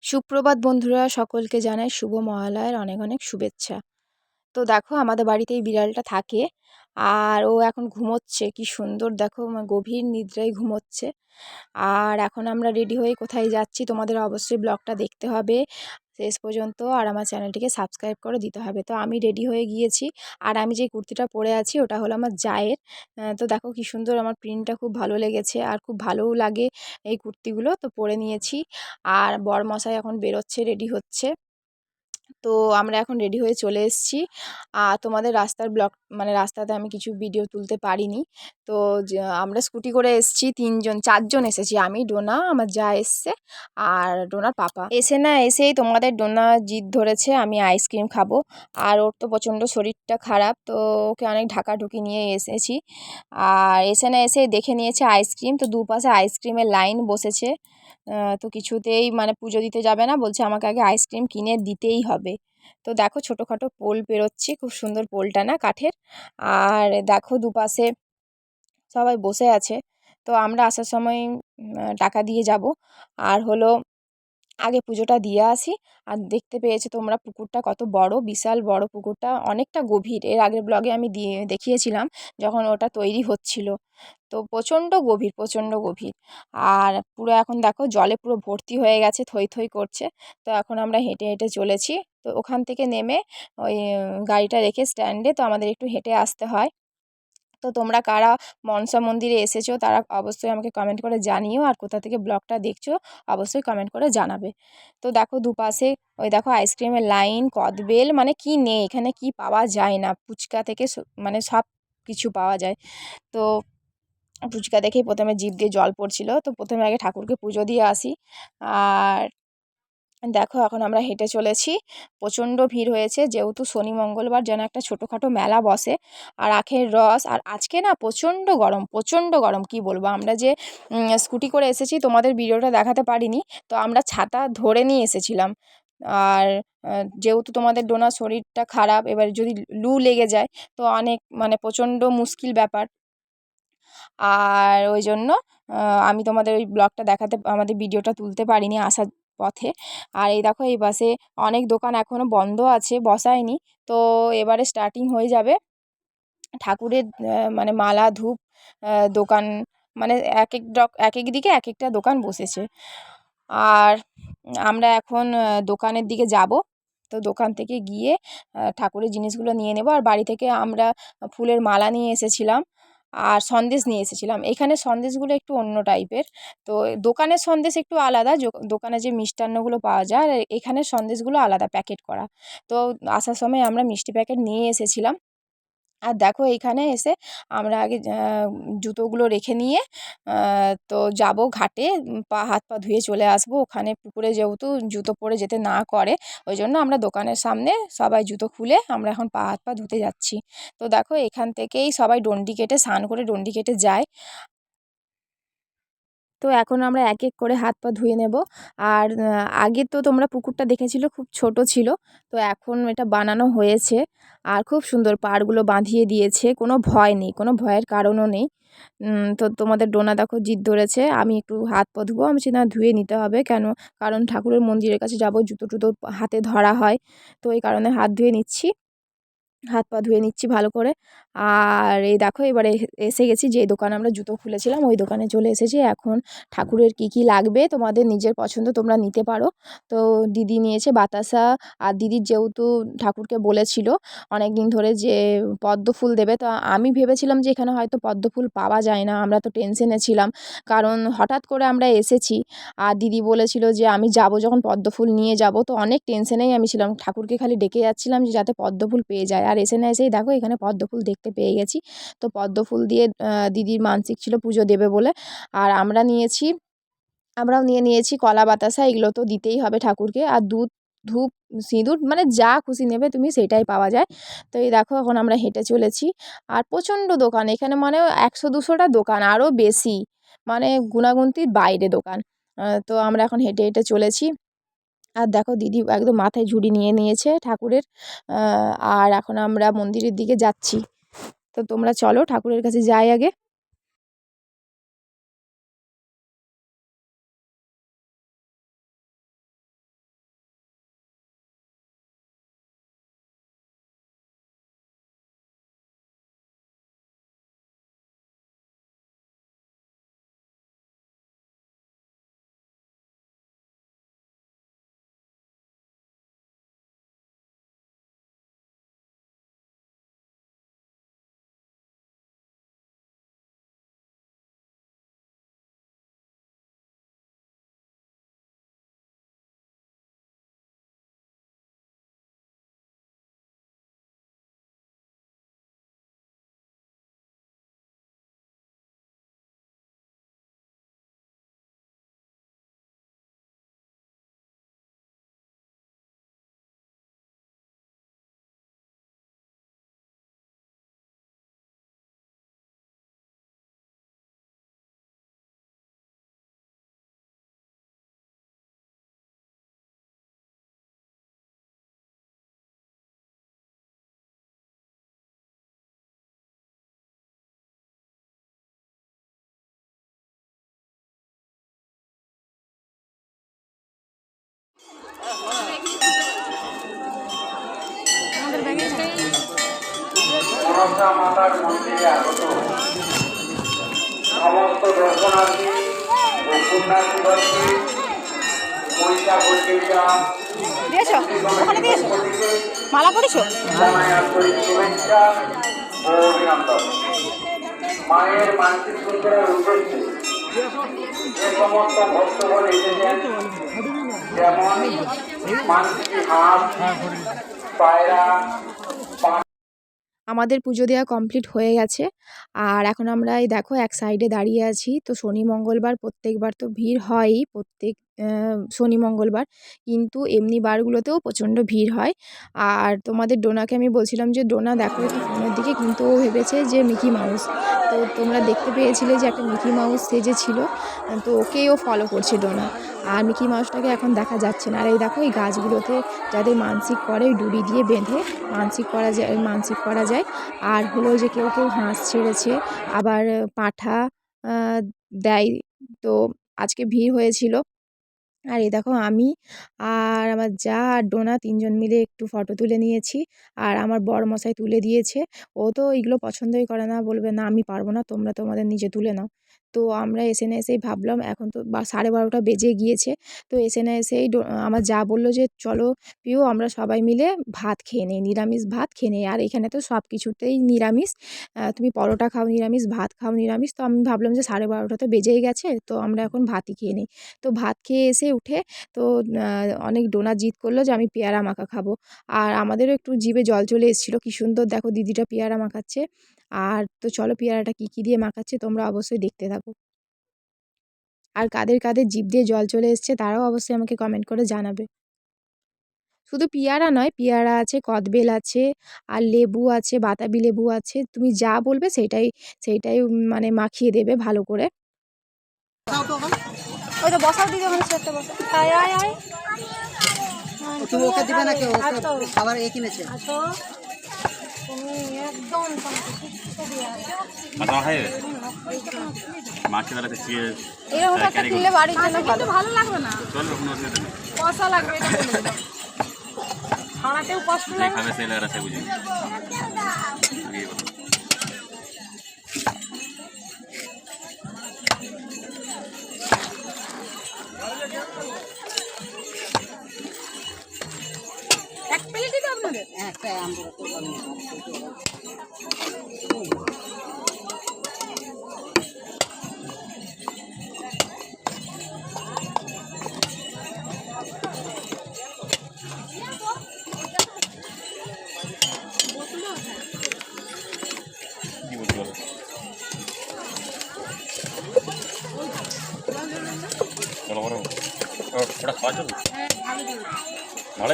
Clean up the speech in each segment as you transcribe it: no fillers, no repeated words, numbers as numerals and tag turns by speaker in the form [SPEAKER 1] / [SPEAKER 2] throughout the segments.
[SPEAKER 1] সুপ্রভাত বন্ধুরা, সকলকে জানাই শুভ মহালয়ার অনেক অনেক শুভেচ্ছা। তো দেখো, আমাদের বাড়িতে এই বিড়ালটা থাকে আর ও এখন ঘুমোচ্ছে। কি সুন্দর দেখো, গভীর নিদ্রায় ঘুমোচ্ছে। আর এখন আমরা রেডি হয়ে কোথায় যাচ্ছি তোমাদের অবশ্যই ব্লগটা দেখতে হবে শেষ পর্যন্ত, আর আমার চ্যানেলটিকে সাবস্ক্রাইব করে দিতে হবে। তো আমি রেডি হয়ে গিয়েছি, আর আমি যে কুর্তিটা পরে আছি ওটা হলো আমার জায়ের। তো দেখো কি সুন্দর, আমার প্রিন্টটা খুব ভালো লেগেছে আর খুব ভালোও লাগে এই কুর্তিগুলো, তো পরে নিয়েছি। আর বরমশাই এখন বেরোচ্ছে, রেডি হচ্ছে। তো আমরা এখন রেডি হয়ে চলে এসেছি। তোমাদের রাস্তার ব্লগ, মানে রাস্তাতে আমি কিছু ভিডিও তুলতে পারিনি। তো আমরা স্কুটি করে এসেছি, 4জন এসেছি, আমি, ডোনা, আমার যা এসছে আর ডোনার পাপা। এসেই তোমাদের ডোনা জিদ ধরেছে আমি আইসক্রিম খাবো। আর ওর তো প্রচণ্ড শরীরটা খারাপ, তো ওকে অনেক ঢাকাঢুকি নিয়ে এসেছি। আর এসেই দেখে নিয়েছে আইসক্রিম, তো দুপাশে আইসক্রিমের লাইন বসেছে। তো কিছুতেই মানে পুজো দিতে যাবে না, বলছে আমাকে আগে আইসক্রিম কিনে দিতেই হবে। তো দেখো ছোটোখাটো পোল পেরোচ্ছি, খুব সুন্দর পোলটা না, কাঠের। আর দেখো দুপাশে সবাই বসে আছে। তো আমরা আসার সময় টাকা দিয়ে যাব। আর হলো আগে পুজোটা দিয়ে আসি। আর দেখতে পেয়েছো তোমরা পুকুরটা কত বড়, বিশাল বড় পুকুরটা, অনেকটা গভীর। এর আগের ব্লগে আমি দেখিয়েছিলাম যখন ওটা তৈরি হচ্ছিল। তো প্রচণ্ড গভীর, প্রচণ্ড গভীর। আর পুরো এখন দেখো জলে পুরো ভর্তি হয়ে গেছে, থই থই করছে। তো এখন আমরা হেঁটে হেঁটে চলেছি। তো ওখান থেকে নেমে ওই গাড়িটা রেখে স্ট্যান্ডে, তো আমাদের একটু হেঁটে আসতে হয়। তো তোমরা কারা মনসা মন্দিরে এসেছো তারা অবশ্যই আমাকে কমেন্ট করে জানিও, আর কোথা থেকে ব্লগটা দেখছো অবশ্যই কমেন্ট করে জানাবে। তো দেখো দুপাশে ওই দেখো আইসক্রিমের লাইন, কদবেল, মানে কি নেই এখানে, কি পাওয়া যায় না, ফুচকা থেকে মানে সব কিছু পাওয়া যায়। তো ফুচকা দেখেই প্রথমে জিভ দিয়ে জল পড়ছিল। তো প্রথমে আগে ঠাকুরকে পুজো দিয়ে আসি। আর দেখো এখন আমরা হেঁটে চলেছি। প্রচণ্ড ভিড় হয়েছে, যেহেতু শনি মঙ্গলবার যেন একটা ছোটোখাটো মেলা বসে। আর আখের রস, আর আজকে না প্রচণ্ড গরম, প্রচণ্ড গরম, কি বলবো। আমরা যে স্কুটি করে এসেছি, তোমাদের ভিডিওটা দেখাতে পারিনি। তো আমরা ছাতা ধরে নিয়ে এসেছিলাম। আর যেহেতু তোমাদের ডোনার শরীরটা খারাপ, এবার যদি লু লেগে যায় তো অনেক মানে প্রচণ্ড মুশকিল ব্যাপার। আর ওই জন্য আমি তোমাদের ওই ব্লগটা দেখাতে, আমাদের ভিডিওটা তুলতে পারিনি আসার পথে। আর এই দেখো এই পাশে অনেক দোকান এখনও বন্ধ আছে, বসায়নি। তো এবারে স্টার্টিং হয়ে যাবে ঠাকুরের মানে মালা, ধূপ, দোকান, মানে এক এক দিকে এক একটা দোকান বসেছে। আর আমরা এখন দোকানের দিকে যাব। তো দোকান থেকে গিয়ে ঠাকুরের জিনিসগুলো নিয়ে নেব। আর বাড়ি থেকে আমরা ফুলের মালা নিয়ে এসেছিলাম আর সন্দেশ নিয়ে এসেছিলাম। এখানে সন্দেশগুলো একটু অন্য টাইপের। তো দোকানের সন্দেশ একটু আলাদা, দোকানে যে মিষ্টান্নগুলো পাওয়া যায়, আর এখানের সন্দেশগুলো আলাদা, প্যাকেট করা। তো আসার সময় আমরা মিষ্টি প্যাকেট নিয়ে এসেছিলাম। আর দেখো এইখানে এসে আমরা আগে জুতোগুলো রেখে নিয়ে তো যাব ঘাটে, হাত পা ধুয়ে চলে আসবো। ওখানে পুকুরে যেহেতু জুতো পরে যেতে না করে, ওই জন্য আমরা দোকানের সামনে সবাই জুতো খুলে আমরা এখন হাত পা ধুতে যাচ্ছি। তো দেখো এখান থেকেই সবাই ডন্ডি কেটে, স্নান করে ডন্ডি কেটে যায়। তো এখন আমরা এক এক করে হাত পা ধুয়ে নেব। আর আগে তো তোমরা পুকুরটা দেখেছিলে, খুব ছোট ছিল। তো এখন এটা বানানো হয়েছে আর খুব সুন্দর, পাড়গুলো বাঁধিয়ে দিয়েছে, কোনো ভয় নেই, কোনো ভয়ের কারণও নেই। তো তোমাদের ডোনা দেখো জিদ ধরেছে আমি একটু হাত পা ধুবো। আমি বলছি না, ধুয়ে নিতে হবে, কেন, কারণ ঠাকুরের মন্দিরের কাছে যাব, জুতো টুতো হাতে ধরা হয়। তো এই কারণে হাত ধুয়ে নিচ্ছি, হাত পা ধুয়ে নিচ্ছি ভালো করে। আর এই দেখো এবারে এসে গেছি, যে দোকানে আমরা জুতো খুলেছিলাম ওই দোকানে চলে এসেছি। এখন ঠাকুরের কি কি লাগবে তোমাদের নিজের পছন্দ তোমরা নিতে পারো। তো দিদি নিয়েছে বাতাসা। আর দিদির যেহেতু ঠাকুরকে বলেছিল অনেক দিন ধরে যে পদ্ম ফুল দেবে, তো আমি ভেবেছিলাম যে এখানে হয়তো পদ্ম ফুল পাওয়া যায় না, আমরা তো টেনশনে ছিলাম, কারণ হঠাৎ করে আমরা এসেছি। আর দিদি বলেছিল যে আমি যাব যখন পদ্ম ফুল নিয়ে যাব। তো অনেক টেনশনেই আমি ছিলাম, ঠাকুরকে খালি ডেকে যাচ্ছিলাম যে যাতে পদ্ম ফুল পেয়ে যায়। আর এসে না এসেই দেখো এখানে পদ্ম ফুল দেখতে পেয়ে গেছি। তো পদ্ম ফুল দিয়ে দিদির মানসিক ছিল পুজো দেবে বলে। আর আমরাও নিয়ে নিয়েছি কলা, বাতাসা, এগুলো তো দিতেই হবে ঠাকুরকে। আর দুধ, ধূপ, সিঁদুর, মানে যা খুশি নেবে তুমি সেটাই পাওয়া যায়। তো এই দেখো এখন আমরা হেঁটে চলেছি। আর প্রচণ্ড দোকান এখানে, মানে 100-200টা দোকান, আরও বেশি, মানে গুণাগুন্তির বাইরে দোকান। তো আমরা এখন হেঁটে হেঁটে চলেছি। আর দেখো দিদি একদম মাথায় ঝুড়ি নিয়ে নিয়েছে ঠাকুরের। আর এখন আমরা মন্দিরের দিকে যাচ্ছি। তো তোমরা চলো ঠাকুরের কাছে যাই আগে।
[SPEAKER 2] মনসা মাতার মন্দিরে আগত সমস্ত দর্শনার্থী ও পুণ্যার্থীগণকে পয়সা পরিচর্যা
[SPEAKER 1] দিয়েছো ওখানে দিয়েছো মালা করেছো
[SPEAKER 2] জানাই আন্তরিক শুভেচ্ছা ও অভিনন্দন। মায়ের মানসিক সুন্দরের উদ্দেশ্যে যে সমস্ত ভক্তগণ এসেছেন, যেমন মানসিক হাঁস, পায়রা,
[SPEAKER 1] আমাদের পুজো দেওয়া কমপ্লিট হয়ে গেছে। আর এখন আমরা এই দেখো এক সাইডে দাঁড়িয়ে আছি। তো শনি মঙ্গলবার প্রত্যেকবার তো ভিড় হয়ই, প্রত্যেক শনি মঙ্গলবার, কিন্তু এমনি বারগুলোতেও প্রচণ্ড ভিড় হয়। আর তোমাদের ডোনাকে আমি বলছিলাম যে ডোনা দেখো একটু ফোনের দিকে, কিন্তু ও ভেবেছে যে মিকি মাউস। তো তোমরা দেখতে পেয়েছিলে যে একটা মিকি মাউস সেজেছিল, তো ওকেই ও ফলো করছে ডোনা। আর মিকি মাউসটাকে এখন দেখা যাচ্ছে না। আর এই দেখো এই গাছগুলোতে যাদের মানসিক করে ওই ডুরি দিয়ে বেঁধে মানসিক করা যায়। আর হলো যে কেউ কেউ হাঁস ছেড়েছে, আবার পাঁঠা দেয়। তো আজকে ভিড় হয়েছিল। আর এই দেখো আমি আর আমার যা আর ডোনা তিনজন মিলে একটু ফটো তুলে নিয়েছি। আর আমার বড়মশাই তুলে দিয়েছে। ও তো এইগুলো পছন্দই করে না, বলবে না আমি পারবো না, তোমরা তোমাদের নিজে তুলে নাও। তো আমরা এসে না এসেই ভাবলাম এখন তো 12:30 বেজে গিয়েছে। তো এসে না এসেই আমার যা বললো যে চলো পিউ আমরা সবাই মিলে ভাত খেয়ে নিই, নিরামিষ ভাত খেয়ে নিই। আর এখানে তো সব কিছুতেই নিরামিষ, তুমি পরোটা খাও নিরামিষ, ভাত খাও নিরামিষ। তো আমি ভাবলাম যে 12:30 তো বেজেই গেছে, তো আমরা এখন ভাতই খেয়ে নিই। তো ভাত খেয়ে এসে উঠে তো অনেক ডোনা জিদ করলো যে আমি পেয়ারা মাখা খাবো। আর আমাদেরও একটু জিভে জল চলে এসেছিলো, কী সুন্দর দেখো দিদিটা পেয়ারা মাখাচ্ছে। আর তো চলো পেয়ারাটা কী দিয়ে মাখাচ্ছে তোমরা অবশ্যই দেখতে থাকো। আর কাদের কাদের জিভ দিয়ে জল চলে এসছে তারাও অবশ্যই আমাকে কমেন্ট করে জানাবে। শুধু পেয়ারা নয়, পেয়ারা আছে, কদবেল আছে, আর লেবু আছে, বাতাবি লেবু আছে, তুমি যা বলবে সেইটাই মানে মাখিয়ে দেবে ভালো করে। ওই তো বসাও দিদি, ওখানে চেয়ারটা বসাও। আয় আয় আয়,
[SPEAKER 3] তুমি ওকে দিবে নাকি? ওকে খাবার এ কিনেছে।
[SPEAKER 1] তুমি একদম এরকম একটা কিনলে বাড়ির জন্য ভালো লাগবে না, কষা লাগবে, এটা বলে দিলাম। খাওয়াতেও কষ্ট লাগবে। এক প্লেট দিতে আপনাদের
[SPEAKER 3] একটা আমরা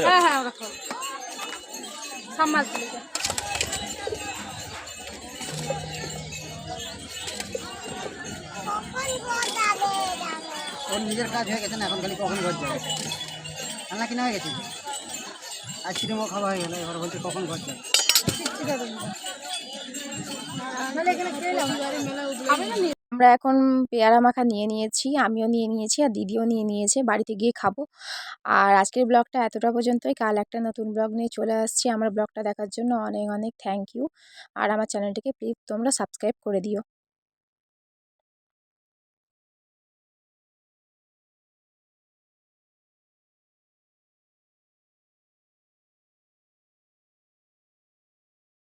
[SPEAKER 1] হ্যাঁ হ্যাঁ ওরা খাও সামাজ।
[SPEAKER 3] ওর নিজের কাজ হয়ে গেছে না, এখন খালি কখন ঘর যাবে। রান্না কিনা হয়ে গেছে, আইসক্রিমও খাওয়া হয়ে গেল, এবার বলছে কখন ঘর যাবে।
[SPEAKER 1] আমরা এখন পেয়ারা মাখা নিয়ে নিয়েছি, আমিও নিয়ে নিয়েছি আর দিদিও নিয়ে নিয়েছে, বাড়িতে গিয়ে খাবো। আর আজকের ব্লগটা এতটা পর্যন্তই। কাল একটা নতুন ব্লগ নিয়ে চলে আসছি। আমার ব্লগটা দেখার জন্য অনেক অনেক থ্যাংক ইউ। আর আমার চ্যানেলটিকে প্লিজ তোমরা সাবস্ক্রাইব করে দিও।